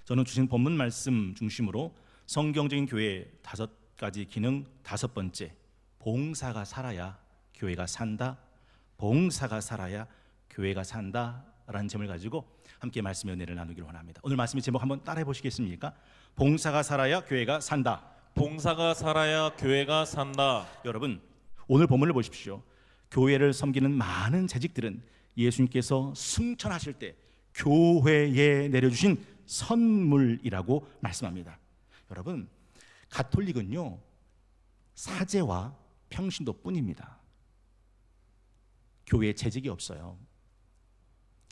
저는 주신 본문 말씀 중심으로 성경적인 교회의 5가지 기능, 5번째, 봉사가 살아야 교회가 산다. 봉사가 살아야 교회가 산다라는 점을 가지고 함께 말씀의 은혜를 나누기를 원합니다. 오늘 말씀의 제목 한번 따라해 보시겠습니까? 봉사가 살아야 교회가 산다. 봉사가 살아야 교회가 산다. 여러분, 오늘 본문을 보십시오. 교회를 섬기는 많은 재직들은 예수님께서 승천하실 때 교회에 내려주신 선물이라고 말씀합니다. 여러분, 가톨릭은요 사제와 평신도뿐입니다. 교회에 재직이 없어요.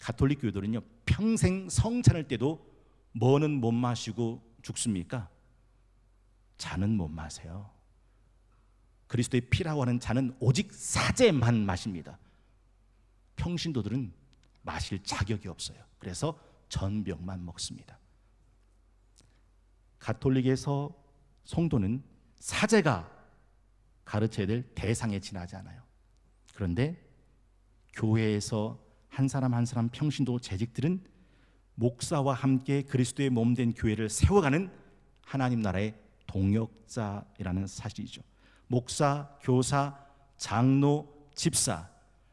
가톨릭 교회들은요 평생 성 차릴 때도 뭐는 못 마시고 죽습니까? 잔은 못 마세요. 그리스도의 피라고 하는 잔은 오직 사제만 마십니다. 평신도들은 마실 자격이 없어요. 그래서 전병만 먹습니다. 가톨릭에서 성도는 사제가 가르쳐야 될 대상에 지나지 않아요. 그런데 교회에서 한 사람 한 사람 평신도 재직들은 목사와 함께 그리스도의 몸된 교회를 세워가는 하나님 나라의 동역자이라는 사실이죠. 목사, 교사, 장로, 집사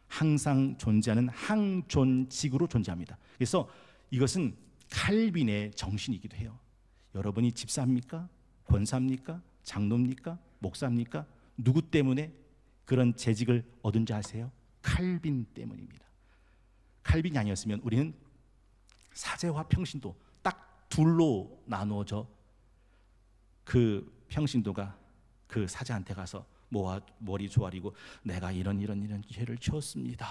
항상 존재하는 항존직으로 존재합니다. 그래서 이것은 칼빈의 정신이기도 해요. 여러분이 집사입니까? 권사입니까? 장로입니까? 목사입니까? 누구 때문에 그런 재직을 얻은지 아세요? 칼빈 때문입니다. 칼빈이 아니었으면 우리는 사제와 평신도 딱 둘로 나누어져 그 평신도가 그 사제한테 가서 머리 조아리고 내가 이런 죄를 지었습니다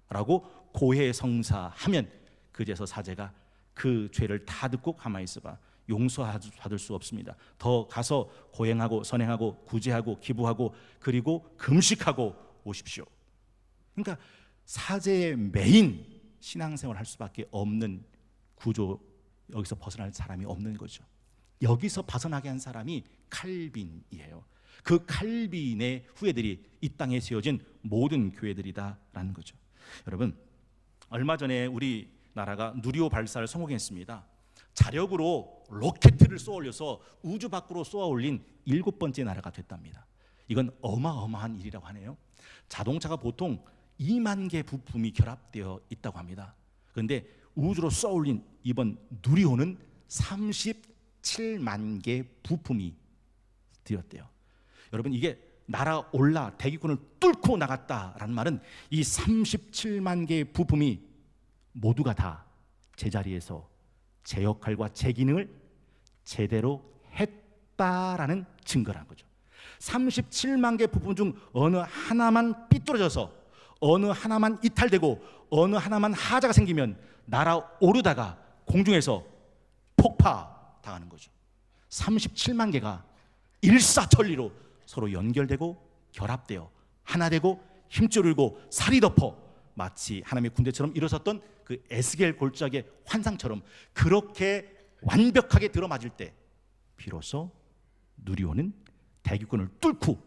라고 고해성사하면 그제서 사제가 그 죄를 다 듣고 가만히 있어봐 용서받을 수 없습니다. 더 가서 고행하고 선행하고 구제하고 기부하고 그리고 금식하고 오십시오. 그러니까 사제의 메인 신앙생활을 할 수밖에 없는 구조, 여기서 벗어날 사람이 없는 거죠. 여기서 벗어나게 한 사람이 칼빈이에요. 그 칼빈의 후예들이 이 땅에 세워진 모든 교회들이다라는 거죠. 여러분, 얼마 전에 우리나라가 누리호 발사를 성공했습니다. 자력으로 로켓을 쏘아 올려서 우주 밖으로 쏘아 올린 7번째 나라가 됐답니다. 이건 어마어마한 일이라고 하네요. 자동차가 보통 2만 개 부품이 결합되어 있다고 합니다. 그런데 우주로 쏘아 올린 이번 누리호는 37만 개 부품이 들었대요. 여러분, 이게 날아올라 대기권을 뚫고 나갔다라는 말은 이 37만 개의 부품이 모두가 다 제자리에서 제 역할과 제 기능을 제대로 했다라는 증거라는 거죠. 37만 개 부품 중 어느 하나만 삐뚤어져서 어느 하나만 이탈되고 어느 하나만 하자가 생기면 날아오르다가 공중에서 폭파당하는 거죠. 37만 개가 일사천리로 서로 연결되고 결합되어 하나 되고 힘줄을고 살이 덮어 마치 하나님의 군대처럼 일어섰던 그 에스겔 골짜기의 환상처럼 그렇게 완벽하게 들어맞을 때 비로소 누리호는 대기권을 뚫고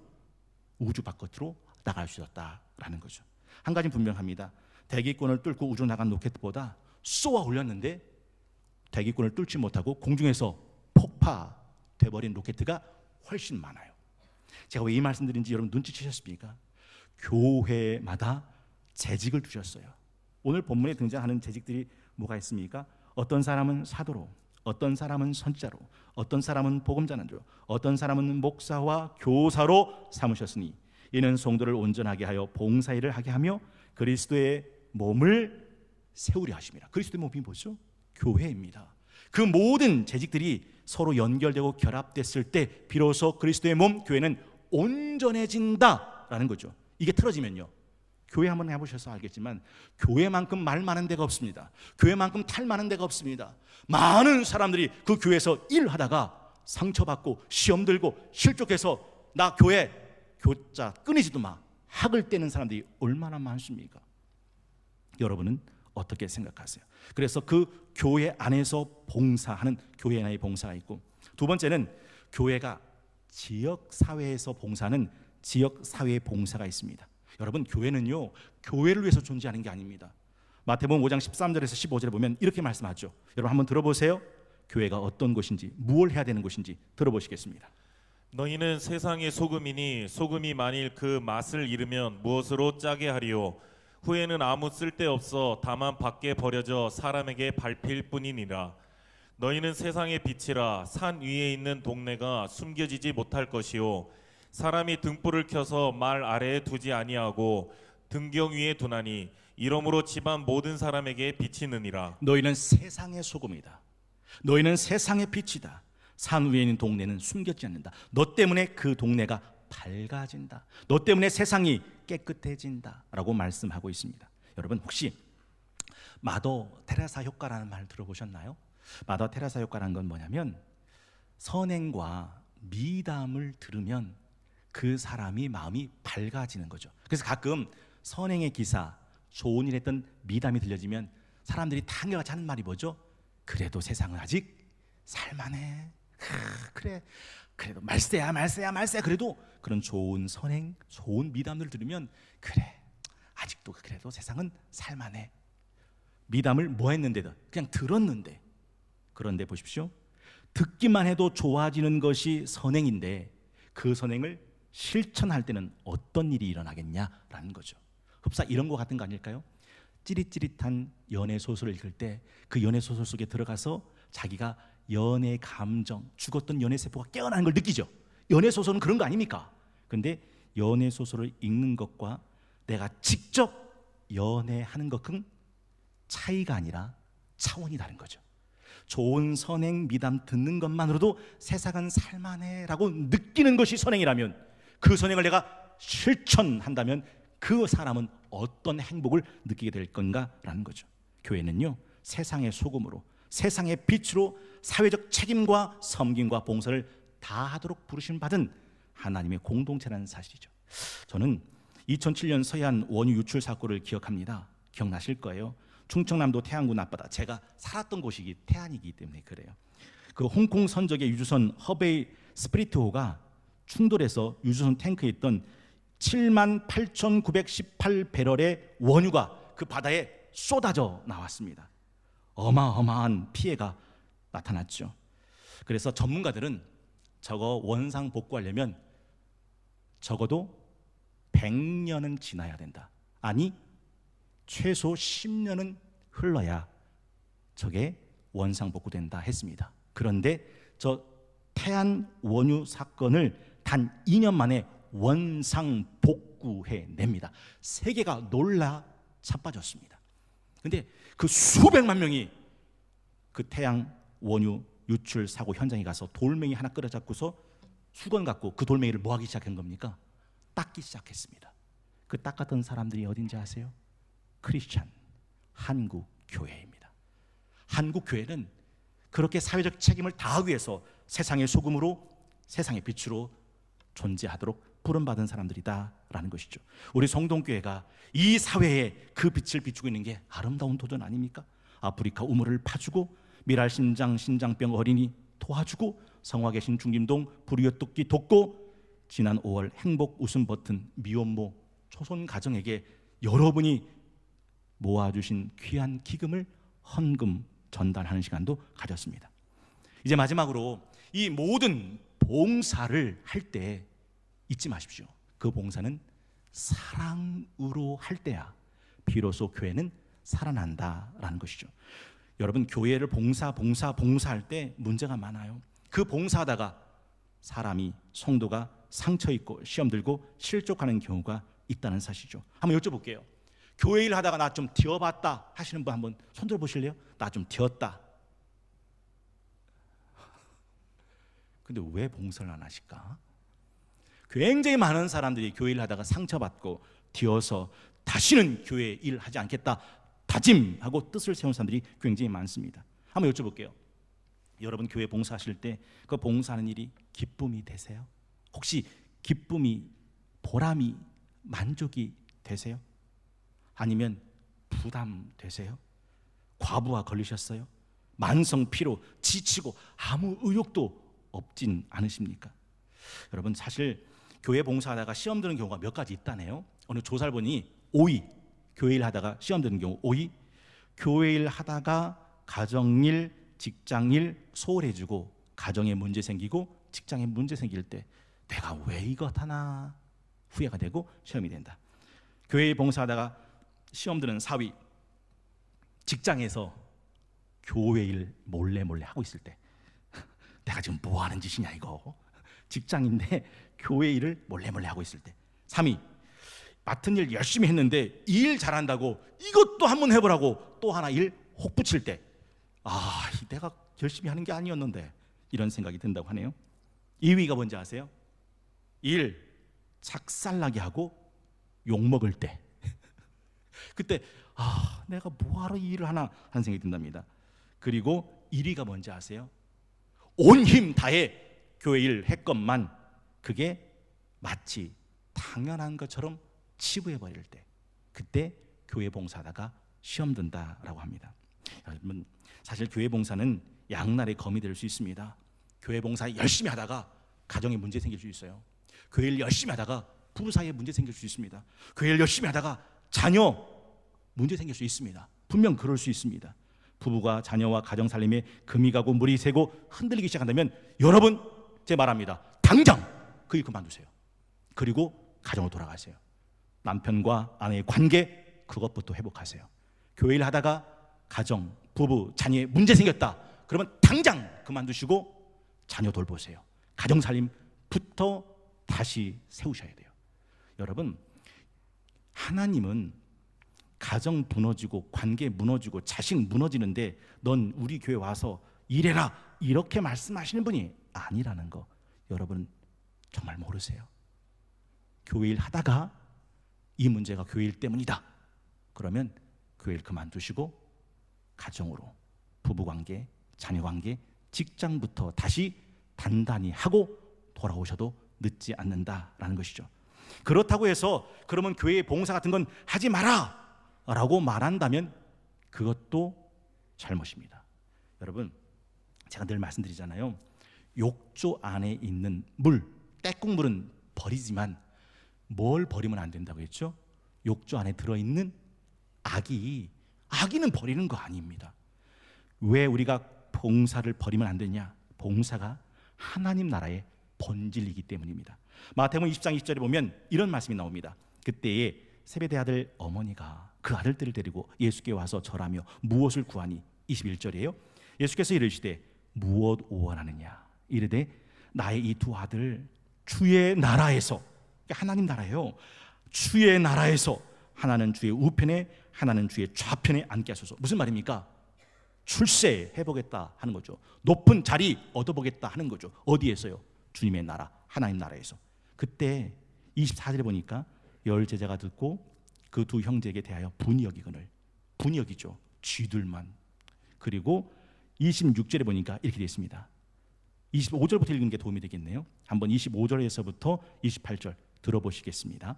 우주 바깥으로 나갈 수 있었다라는 거죠. 한 가지는 분명합니다. 대기권을 뚫고 우주로 나간 로켓보다 쏘아 올렸는데 대기권을 뚫지 못하고 공중에서 폭파돼버린 로켓가 훨씬 많아요. 제가 왜 이 말씀드린지 여러분 눈치채셨습니까? 교회마다 재직을 두셨어요. 오늘 본문에 등장하는 재직들이 뭐가 있습니까? 어떤 사람은 사도로, 어떤 사람은 선지자로, 어떤 사람은 복음전환자로, 어떤 사람은 목사와 교사로 삼으셨으니 이는 성도를 온전하게 하여 봉사일을 하게 하며 그리스도의 몸을 세우려 하십니다. 그리스도의 몸이 뭐죠? 교회입니다. 그 모든 재직들이 서로 연결되고 결합됐을 때 비로소 그리스도의 몸, 교회는 온전해진다라는 거죠. 이게 틀어지면요, 교회 한번 해보셔서 알겠지만 교회만큼 말 많은 데가 없습니다. 교회만큼 탈 많은 데가 없습니다. 많은 사람들이 그 교회에서 일하다가 상처받고 시험 들고 실족해서 나 교회 교자 끊이지도 마 학을 떼는 사람들이 얼마나 많습니까? 여러분은 어떻게 생각하세요? 그래서 그 교회 안에서 봉사하는 교회 안의 봉사가 있고, 두 번째는 교회가 지역사회에서 봉사하는 지역사회의 봉사가 있습니다. 여러분, 교회는요 교회를 위해서 존재하는 게 아닙니다. 마태복음 5장 13절에서 15절에 보면 이렇게 말씀하죠. 여러분 한번 들어보세요. 교회가 어떤 곳인지, 무엇을 해야 되는 곳인지 들어보시겠습니다. 너희는 세상의 소금이니 소금이 만일 그 맛을 잃으면 무엇으로 짜게 하리요? 후에는 아무 쓸데없어 다만 밖에 버려져 사람에게 밟힐 뿐이니라. 너희는 세상의 빛이라. 산 위에 있는 동네가 숨겨지지 못할 것이요 사람이 등불을 켜서 말 아래에 두지 아니하고 등경 위에 두나니 이러므로 집안 모든 사람에게 비치느니라. 너희는 세상의 소금이다. 너희는 세상의 빛이다. 산 위에 있는 동네는 숨겨지지 않는다. 너 때문에 그 동네가 밝아진다. 너 때문에 세상이 깨끗해진다 라고 말씀하고 있습니다. 여러분, 혹시 마더 테레사 효과라는 말 들어보셨나요? 마더 테레사 효과라는 건 뭐냐면, 선행과 미담을 들으면 그 사람이 마음이 밝아지는 거죠. 그래서 가끔 선행의 기사, 좋은 일 했던 미담이 들려지면 사람들이 다 한결같이 하는 말이 뭐죠? 그래도 세상은 아직 살만해. 그래, 그래도 말세야. 그래도 그런 좋은 선행, 좋은 미담을 들으면 그래, 아직도 그래도 세상은 살만해. 미담을 뭐 했는데도 그냥 들었는데, 그런데 보십시오, 듣기만 해도 좋아지는 것이 선행인데 그 선행을 실천할 때는 어떤 일이 일어나겠냐라는 거죠. 흡사 이런 거 같은 거 아닐까요? 찌릿찌릿한 연애 소설을 읽을 때 그 연애 소설 속에 들어가서 자기가 연애 감정, 죽었던 연애 세포가 깨어나는 걸 느끼죠. 연애 소설은 그런 거 아닙니까? 근데 연애 소설을 읽는 것과 내가 직접 연애하는 것은 차이가 아니라 차원이 다른 거죠. 좋은 선행 미담 듣는 것만으로도 세상은 살만해라고 느끼는 것이 선행이라면, 그 선행을 내가 실천한다면 그 사람은 어떤 행복을 느끼게 될 건가라는 거죠. 교회는요, 세상의 소금으로, 세상의 빛으로 사회적 책임과 섬김과 봉사를 다하도록 부르심 받은 하나님의 공동체라는 사실이죠. 저는 2007년 서해안 원유 유출 사고를 기억합니다. 기억나실 거예요. 충청남도 태안군 앞바다, 제가 살았던 곳이 태안이기 때문에 그래요. 그 홍콩 선적의 유조선 허베이 스피리트호가 충돌해서 유조선 탱크에 있던 78,918배럴의 원유가 그 바다에 쏟아져 나왔습니다. 어마어마한 피해가 나타났죠. 그래서 전문가들은 저거 원상 복구하려면 적어도 100년은 지나야 된다. 아니, 최소 10년은 흘러야 저게 원상 복구된다 했습니다. 그런데 저 태안 원유 사건을 단 2년 만에 원상 복구해 냅니다. 세계가 놀라 자빠졌습니다. 근데 그 수백만 명이 그 태양 원유 유출 사고 현장에 가서 돌멩이 하나 끌어잡고서 수건 갖고 그 돌멩이를 뭐 하기 시작한 겁니까? 닦기 시작했습니다. 그 닦았던 사람들이 어딘지 아세요? 크리스찬 한국 교회입니다. 한국 교회는 그렇게 사회적 책임을 다하기 위해서 세상의 소금으로, 세상의 빛으로 존재하도록 부름받은 사람들이다라는 것이죠. 우리 성동교회가 이 사회에 그 빛을 비추고 있는 게 아름다운 도전 아닙니까? 아프리카 우물을 파주고, 미랄 신장병 어린이 도와주고, 성화 계신 중림동 불우이웃 돕기 돕고, 지난 5월 행복 웃음 버튼 미혼모 초손 가정에게 여러분이 모아주신 귀한 기금을 헌금 전달하는 시간도 가졌습니다. 이제 마지막으로 이 모든 봉사를 할 때 잊지 마십시오. 그 봉사는 사랑으로 할 때야 비로소 교회는 살아난다라는 것이죠. 여러분, 교회를 봉사할 때 문제가 많아요. 그 봉사하다가 사람이, 성도가 상처 입고 시험 들고 실족하는 경우가 있다는 사실이죠. 한번 여쭤볼게요. 교회 일 하다가 나 좀 튀어봤다 하시는 분 한번 손 들어보실래요? 나 좀 튀었다. 근데 왜 봉사를 안 하실까? 굉장히 많은 사람들이 교회 일 하다가 상처받고 튀어서 다시는 교회 일 하지 않겠다 다짐하고 뜻을 세운 사람들이 굉장히 많습니다. 한번 여쭤볼게요. 여러분, 교회 봉사하실 때 그 봉사하는 일이 기쁨이 되세요? 혹시 기쁨이, 보람이, 만족이 되세요? 아니면 부담 되세요? 과부하 걸리셨어요? 만성 피로, 지치고 아무 의욕도 없진 않으십니까? 여러분, 사실 교회 봉사하다가 시험 드는 경우가 몇 가지 있다네요. 어느 조사를 보니 5위, 교회 일 하다가 시험 드는 경우 5위, 교회 일 하다가 가정일 직장일 소홀해지고 가정에 문제 생기고 직장에 문제 생길 때 내가 왜 이것 하나 후회가 되고 시험이 된다. 교회에 봉사하다가 시험 드는 사위, 직장에서 교회 일 몰래 하고 있을 때 내가 지금 뭐 하는 짓이냐 이거. 직장인데 교회 일을 몰래 하고 있을 때. 3위, 맡은 일 열심히 했는데 이 일 잘한다고 이것도 한번 해보라고 또 하나 일 혹 붙일 때 내가 열심히 하는 게 아니었는데 이런 생각이 든다고 하네요. 2위가 뭔지 아세요? 일 작살나게 하고 욕먹을 때 그때 내가 뭐하러 이 일을 하나 하는 생각이 든답니다. 그리고 1위가 뭔지 아세요? 온 힘 다해 교회 일 했건만 그게 마치 당연한 것처럼 치부해버릴 때 그때 교회 봉사하다가 시험 든다라고 합니다. 여러분, 사실 교회 봉사는 양날의 검이 될 수 있습니다. 교회 봉사 열심히 하다가 가정에 문제 생길 수 있어요. 교회 일 열심히 하다가 부부 사이에 문제 생길 수 있습니다. 교회 일 열심히 하다가 자녀 문제 생길 수 있습니다. 분명 그럴 수 있습니다. 부부가 자녀와 가정 살림에 금이 가고 물이 새고 흔들리기 시작한다면 여러분, 제 말합니다. 당장 그 일 그만두세요. 그리고 가정으로 돌아가세요. 남편과 아내의 관계 그것부터 회복하세요. 교회 일 하다가 가정, 부부, 자녀에 문제 생겼다. 그러면 당장 그만두시고 자녀 돌보세요. 가정 살림부터 다시 세우셔야 돼요. 여러분, 하나님은 가정 무너지고 관계 무너지고 자식 무너지는데 넌 우리 교회 와서 일해라 이렇게 말씀하시는 분이 아니라는 거 여러분 정말 모르세요. 교회 일 하다가 이 문제가 교회 일 때문이다. 그러면 교회 일 그만두시고 가정으로 부부관계, 자녀관계, 직장부터 다시 단단히 하고 돌아오셔도 늦지 않는다라는 것이죠. 그렇다고 해서 그러면 교회 봉사 같은 건 하지 마라 라고 말한다면 그것도 잘못입니다. 여러분, 제가 늘 말씀드리잖아요. 욕조 안에 있는 물, 때국물은 버리지만 뭘 버리면 안 된다고 했죠? 욕조 안에 들어있는 아기는 버리는 거 아닙니다. 왜 우리가 봉사를 버리면 안 되냐? 봉사가 하나님 나라의 본질이기 때문입니다. 마태복음 20장 20절에 보면 이런 말씀이 나옵니다. 그때에 세베대 아들 어머니가 그 아들들을 데리고 예수께 와서 절하며 무엇을 구하니? 21절이에요. 예수께서 이르시되 무엇 원하느냐? 이르되 나의 이 두 아들 주의 나라에서, 하나님 나라예요. 주의 나라에서 하나는 주의 우편에 하나는 주의 좌편에 앉게 하소서. 무슨 말입니까? 출세해보겠다 하는 거죠. 높은 자리 얻어보겠다 하는 거죠. 어디에서요? 주님의 나라, 하나님 나라에서. 그때 24절에 보니까 열 제자가 듣고 그 두 형제에게 대하여 분이 여기거늘, 분이 여기죠. 쥐들만. 그리고 26절에 보니까 이렇게 되어 있습니다. 25절부터 읽는 게 도움이 되겠네요. 한번 25절에서부터 28절 들어보시겠습니다.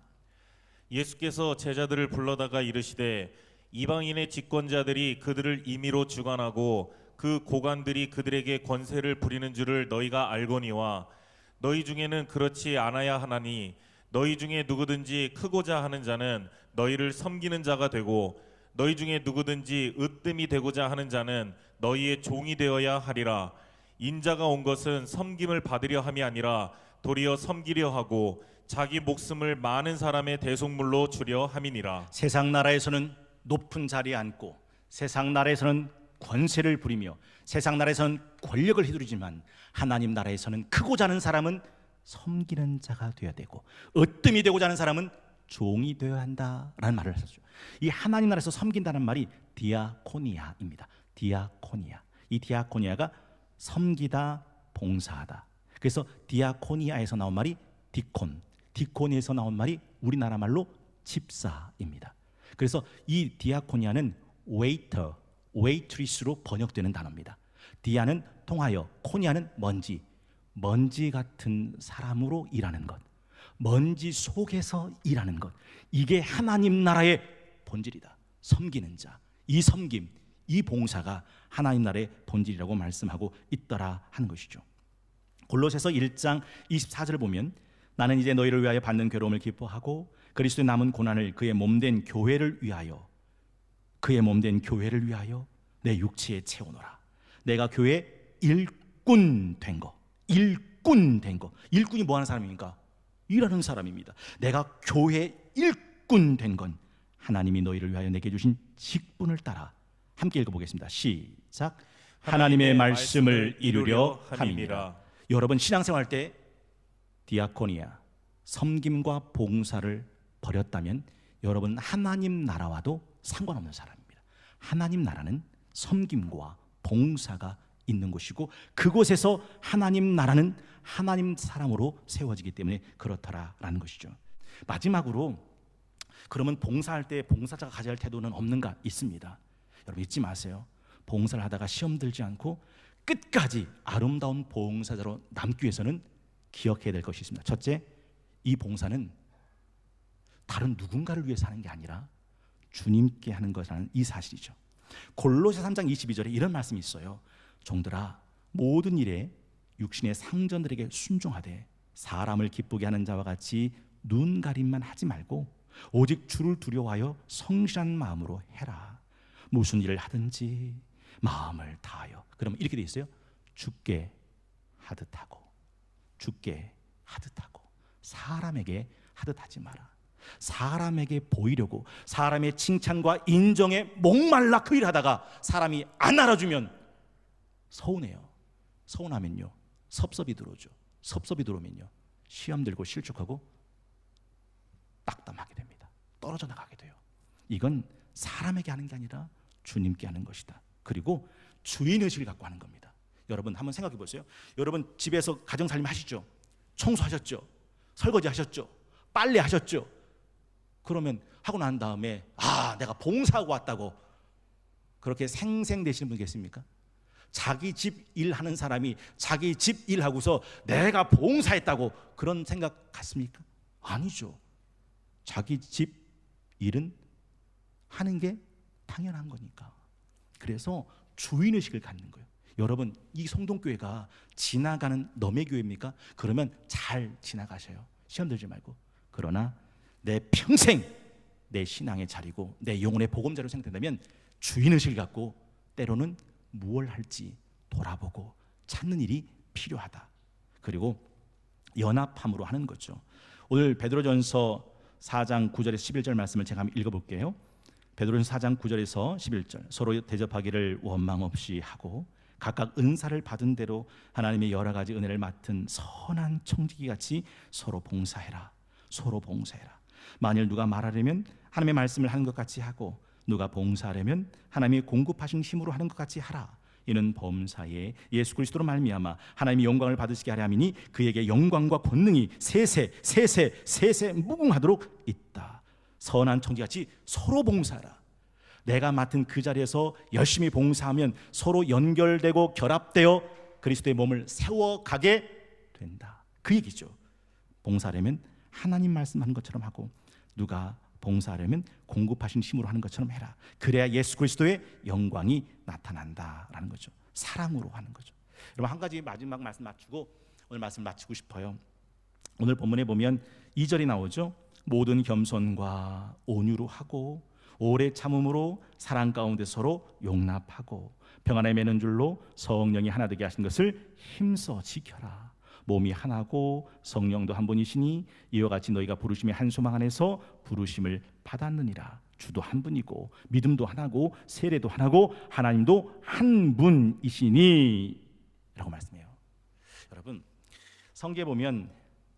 예수께서 제자들을 불러다가 이르시되 이방인의 집권자들이 그들을 임의로 주관하고 그 고관들이 그들에게 권세를 부리는 줄을 너희가 알거니와 너희 중에는 그렇지 않아야 하나니 너희 중에 누구든지 크고자 하는 자는 너희를 섬기는 자가 되고 너희 중에 누구든지 으뜸이 되고자 하는 자는 너희의 종이 되어야 하리라. 인자가 온 것은 섬김을 받으려 함이 아니라 도리어 섬기려 하고 자기 목숨을 많은 사람의 대속물로 주려 함이니라. 세상 나라에서는 높은 자리에 앉고 세상 나라에서는 권세를 부리며 세상 나라에서는 권력을 휘두르지만 하나님 나라에서는 크고자 하는 사람은 섬기는 자가 되어야 되고 으뜸이 되고자 하는 사람은 종이 되어야 한다라는 말을 하셨죠. 이 하나님 나라에서 섬긴다는 말이 디아코니아입니다. 디아코니아. 이 디아코니아가 섬기다, 봉사하다. 그래서 디아코니아에서 나온 말이 디콘, 디코니에서 나온 말이 우리나라 말로 집사입니다. 그래서 이 디아코니아는 웨이터, 웨이트리스로 번역되는 단어입니다. 디아는 통하여, 코니아는 먼지, 먼지 같은 사람으로 일하는 것, 먼지 속에서 일하는 것. 이게 하나님 나라의 본질이다. 섬기는 자, 이 섬김, 이 봉사가 하나님 나라의 본질이라고 말씀하고 있더라 하는 것이죠. 골로새서 1장 24절을 보면 나는 이제 너희를 위하여 받는 괴로움을 기뻐하고 그리스도의 남은 고난을 그의 몸된 교회를 위하여 내 육체에 채우노라. 내가 교회 일꾼 된 거. 일꾼 된 거. 일꾼이 뭐 하는 사람입니까? 일하는 사람입니다. 내가 교회 일꾼 된 건 하나님이 너희를 위하여 내게 주신 직분을 따라. 함께 읽어보겠습니다. 시작. 하나님의 말씀을 이루려 함이니라. 여러분 신앙생활 때 디아코니아, 섬김과 봉사를 버렸다면 여러분 하나님 나라와도 상관없는 사람입니다. 하나님 나라는 섬김과 봉사가 있는 곳이고 그곳에서 하나님 나라는 하나님 사람으로 세워지기 때문에 그렇더라라는 것이죠. 마지막으로 그러면 봉사할 때 봉사자가 가져야 할 태도는 없는가? 있습니다. 여러분 잊지 마세요. 봉사를 하다가 시험 들지 않고 끝까지 아름다운 봉사자로 남기 위해서는 기억해야 될 것이 있습니다. 첫째, 이 봉사는 다른 누군가를 위해서 하는 게 아니라 주님께 하는 것이라는 이 사실이죠. 골로새 3장 22절에 이런 말씀이 있어요. 종들아, 모든 일에 육신의 상전들에게 순종하되 사람을 기쁘게 하는 자와 같이 눈 가림만 하지 말고 오직 주를 두려워하여 성실한 마음으로 해라. 무슨 일을 하든지 마음을 다하여. 그러면 이렇게 돼 있어요. 주께 하듯 하고 주께 하듯 하고. 사람에게 하듯 하지 마라. 사람에게 보이려고 사람의 칭찬과 인정에 목말라 그 일 하다가 사람이 안 알아주면 서운해요. 서운하면요 섭섭이 들어오죠. 섭섭이 들어오면요 시험 들고 실족하고 낙담하게 됩니다. 떨어져 나가게 돼요. 이건 사람에게 하는 게 아니라 주님께 하는 것이다. 그리고 주인의식을 갖고 하는 겁니다. 여러분 한번 생각해 보세요. 여러분 집에서 가정살림 하시죠? 청소하셨죠? 설거지 하셨죠? 빨래 하셨죠? 그러면 하고 난 다음에 내가 봉사하고 왔다고 그렇게 생생되시는 분 계십니까? 자기 집 일하는 사람이 자기 집 일하고서 내가 봉사했다고 그런 생각 같습니까? 아니죠. 자기 집 일은 하는 게 당연한 거니까. 그래서 주인의식을 갖는 거예요. 여러분 이 성동교회가 지나가는 너의 교회입니까? 그러면 잘 지나가셔요. 시험 들지 말고. 그러나 내 평생 내 신앙의 자리고 내 영혼의 보금자리로 생각된다면 주인의식을 갖고 때로는 무엇을 할지 돌아보고 찾는 일이 필요하다. 그리고 연합함으로 하는 거죠. 오늘 베드로전서 4장 9절에서 11절 말씀을 제가 한번 읽어볼게요. 베드로전서 4장 9절에서 11절. 서로 대접하기를 원망 없이 하고 각각 은사를 받은 대로 하나님의 여러 가지 은혜를 맡은 선한 청지기 같이 서로 봉사해라. 서로 봉사해라. 만일 누가 말하려면 하나님의 말씀을 하는 것 같이 하고 누가 봉사하려면 하나님이 공급하신 힘으로 하는 것 같이 하라. 이는 범사에 예수 그리스도로 말미암아 하나님이 영광을 받으시게 하려 함이니 그에게 영광과 권능이 세세 무궁하도록 있다. 선한 청지같이 서로 봉사하라. 내가 맡은 그 자리에서 열심히 봉사하면 서로 연결되고 결합되어 그리스도의 몸을 세워가게 된다. 그 얘기죠. 봉사하려면 하나님 말씀하는 것처럼 하고 누가 봉사하려면 공급하신 힘으로 하는 것처럼 해라. 그래야 예수 그리스도의 영광이 나타난다라는 거죠. 사랑으로 하는 거죠. 여러분 한 가지 마지막 말씀 맞추고 오늘 말씀 마치고 싶어요. 오늘 본문에 보면 2절이 나오죠. 모든 겸손과 온유로 하고 오래 참음으로 사랑 가운데 서로 용납하고 평안에 매는 줄로 성령이 하나 되게 하신 것을 힘써 지켜라. 몸이 하나고 성령도 한 분이시니 이와 같이 너희가 부르심의 한 소망 안에서 부르심을 받았느니라. 주도 한 분이고 믿음도 하나고 세례도 하나고 하나님도 한 분이시니 라고 말씀해요. 여러분 성경에 보면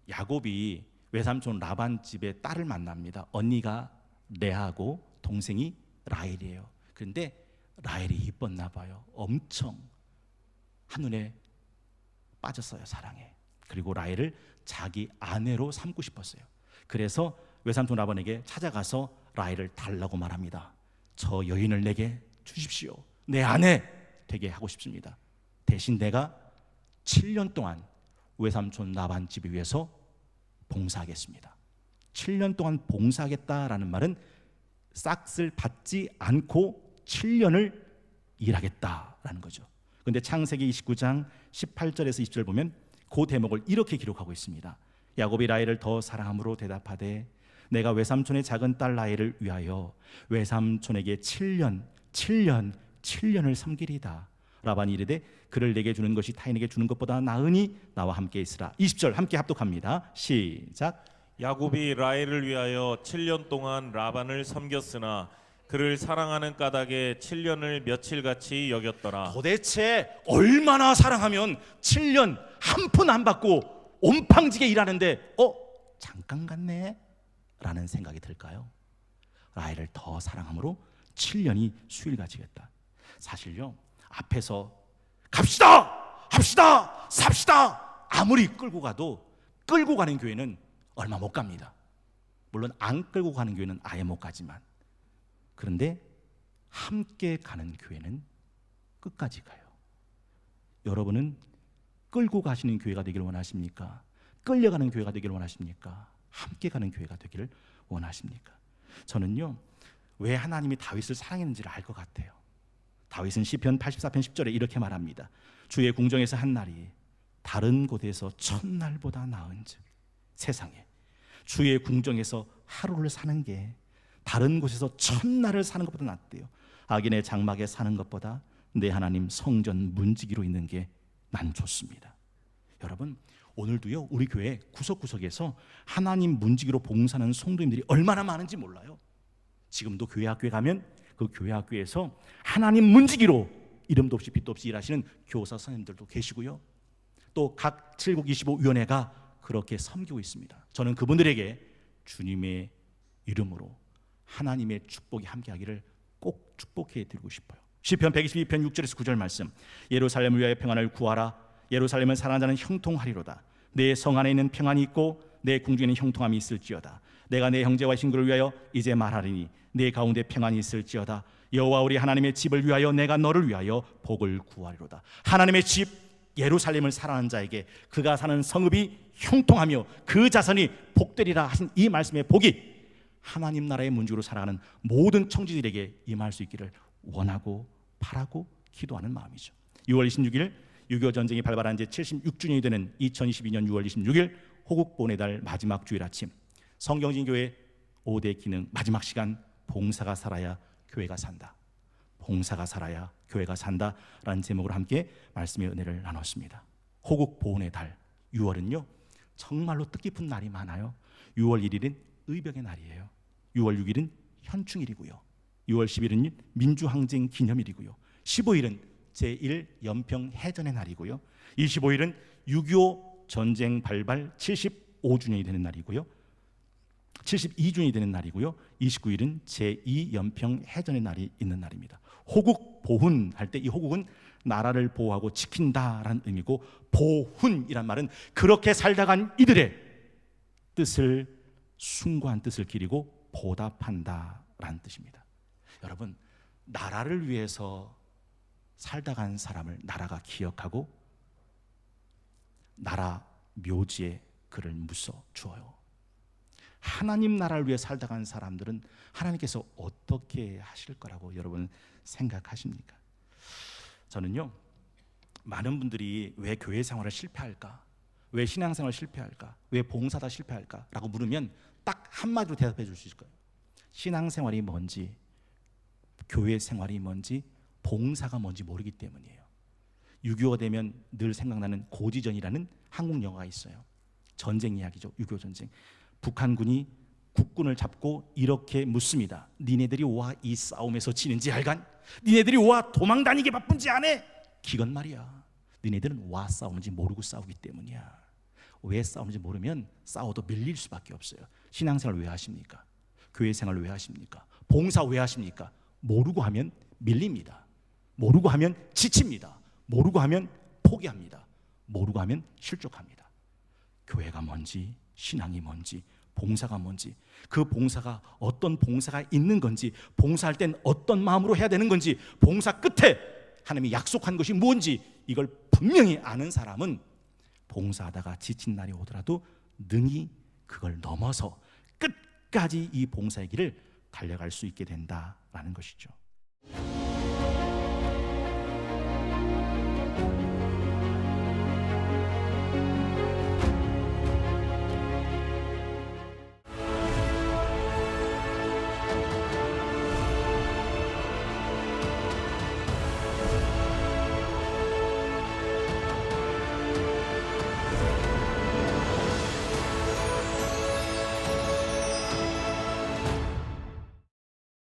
야곱이 외삼촌 라반 집에 딸을 만납니다. 언니가 레아고 동생이 라헬이에요. 그런데 라헬이 이뻤나 봐요. 엄청 한눈에 빠졌어요. 사랑에. 그리고 라헬을 자기 아내로 삼고 싶었어요. 그래서 외삼촌 라반에게 찾아가서 라헬을 달라고 말합니다. 저 여인을 내게 주십시오. 내 아내 되게 하고 싶습니다. 대신 내가 7년 동안 외삼촌 라반 집에 위해서 봉사하겠습니다. 7년 동안 봉사하겠다라는 말은 싹을 받지 않고 7년을 일하겠다라는 거죠. 그런데 창세기 29장 18절에서 20절 보면 그 대목을 이렇게 기록하고 있습니다. 야곱이 라헬을 더 사랑함으로 대답하되 내가 외삼촌의 작은 딸 라헬을 위하여 외삼촌에게 7년을 섬기리다. 라반이 이르되 그를 내게 주는 것이 타인에게 주는 것보다 나으니 나와 함께 있으라. 20절 함께 합독합니다. 시작. 야곱이 라헬을 위하여 7년 동안 라반을 섬겼으나 그를 사랑하는 까닭에 7년을 며칠같이 여겼더라. 도대체 얼마나 사랑하면 7년 한 푼 안 받고 온팡지게 일하는데 잠깐 같네 라는 생각이 들까요? 라헬을 더 사랑함으로 7년이 수일가 지겠다. 사실요, 앞에서 갑시다, 합시다, 삽시다 아무리 끌고 가도 끌고 가는 교회는 얼마 못 갑니다. 물론 안 끌고 가는 교회는 아예 못 가지만, 그런데 함께 가는 교회는 끝까지 가요. 여러분은 끌고 가시는 교회가 되기를 원하십니까? 끌려가는 교회가 되기를 원하십니까? 함께 가는 교회가 되기를 원하십니까? 저는요, 왜 하나님이 다윗을 사랑했는지를 알 것 같아요. 다윗은 시편 84편 10절에 이렇게 말합니다. 주의 궁정에서 한 날이 다른 곳에서 천날보다 나은즉, 세상에 주의 궁정에서 하루를 사는 게 다른 곳에서 천날을 사는 것보다 낫대요. 악인의 장막에 사는 것보다 내 하나님 성전 문지기로 있는 게 난 좋습니다. 여러분, 오늘도요, 우리 교회 구석구석에서 하나님 문지기로 봉사하는 성도님들이 얼마나 많은지 몰라요. 지금도 교회 학교에 가면 그 교회 학교에서 하나님 문지기로 이름도 없이 빛도 없이 일하시는 교사 선생님들도 계시고요, 또 각 7국25위원회가 그렇게 섬기고 있습니다. 저는 그분들에게 주님의 이름으로 하나님의 축복이 함께하기를 꼭 축복해 드리고 싶어요. 시편 122편 6절에서 9절 말씀. 예루살렘을 위하여 평안을 구하라. 예루살렘을 사랑하는 자는 형통하리로다. 내 성 안에 있는 평안이 있고 내 궁중에는 형통함이 있을지어다. 내가 내 형제와 친구를 위하여 이제 말하리니 내 가운데 평안이 있을지어다. 여호와 우리 하나님의 집을 위하여 내가 너를 위하여 복을 구하리로다. 하나님의 집 예루살렘을 사랑하는 자에게 그가 사는 성읍이 형통하며 그 자손이 복되리라 하신 이 말씀의 복이 하나님 나라의 문지기로 살아가는 모든 청지들에게 임할 수 있기를 원하고 바라고 기도하는 마음이죠. 6월 26일 6.25 전쟁이 발발한 지 76주년이 되는 2022년 6월 26일 호국 보훈의 달 마지막 주일 아침, 성경진교회 5대 기능 마지막 시간, 봉사가 살아야 교회가 산다, 봉사가 살아야 교회가 산다라는 제목으로 함께 말씀의 은혜를 나눴습니다. 호국 보훈의 달 6월은요 정말로 뜻깊은 날이 많아요. 6월 1일은 의병의 날이에요. 6월 6일은 현충일이고요. 6월 10일은 민주항쟁 기념일이고요. 15일은 제1연평 해전의 날이고요. 25일은 6.25 전쟁 발발 75주년이 되는 날이고요. 72주년이 되는 날이고요. 29일은 제2연평 해전의 날이 있는 날입니다. 호국 보훈 할 때 이 호국은 나라를 보호하고 지킨다라는 의미고, 보훈이란 말은 그렇게 살다 간 이들의 뜻을, 숭고한 뜻을 기리고 보답한다라는 뜻입니다. 여러분, 나라를 위해서 살다 간 사람을 나라가 기억하고 나라 묘지에 그를 묻어 주어요. 하나님 나라를 위해 살다 간 사람들은 하나님께서 어떻게 하실 거라고 여러분 생각하십니까? 저는요, 많은 분들이 왜 교회 생활을 실패할까? 왜 신앙생활을 실패할까? 왜 봉사다 실패할까? 라고 물으면 딱 한마디로 대답해 줄 수 있을 거예요. 신앙생활이 뭔지, 교회 생활이 뭔지, 봉사가 뭔지 모르기 때문이에요. 6.25가 되면 늘 생각나는 고지전이라는 한국 영화가 있어요. 전쟁 이야기죠. 6.25 전쟁. 북한군이 국군을 잡고 이렇게 묻습니다. 니네들이 와 이 싸움에서 지는지 알간? 니네들이 와 도망 다니게 바쁜지 안 해? 기건 말이야. 니네들은 와 싸우는지 모르고 싸우기 때문이야. 왜 싸우는지 모르면 싸워도 밀릴 수밖에 없어요. 신앙생활 왜 하십니까? 교회 생활 왜 하십니까? 봉사 왜 하십니까? 모르고 하면 밀립니다. 모르고 하면 지칩니다. 모르고 하면 포기합니다. 모르고 하면 실족합니다. 교회가 뭔지, 신앙이 뭔지, 봉사가 뭔지, 그 봉사가 어떤 봉사가 있는 건지, 봉사할 땐 어떤 마음으로 해야 되는 건지, 봉사 끝에 하나님이 약속한 것이 뭔지 이걸 분명히 아는 사람은 봉사하다가 지친 날이 오더라도 능히 그걸 넘어서 끝까지 이 봉사의 길을 달려갈 수 있게 된다라는 것이죠.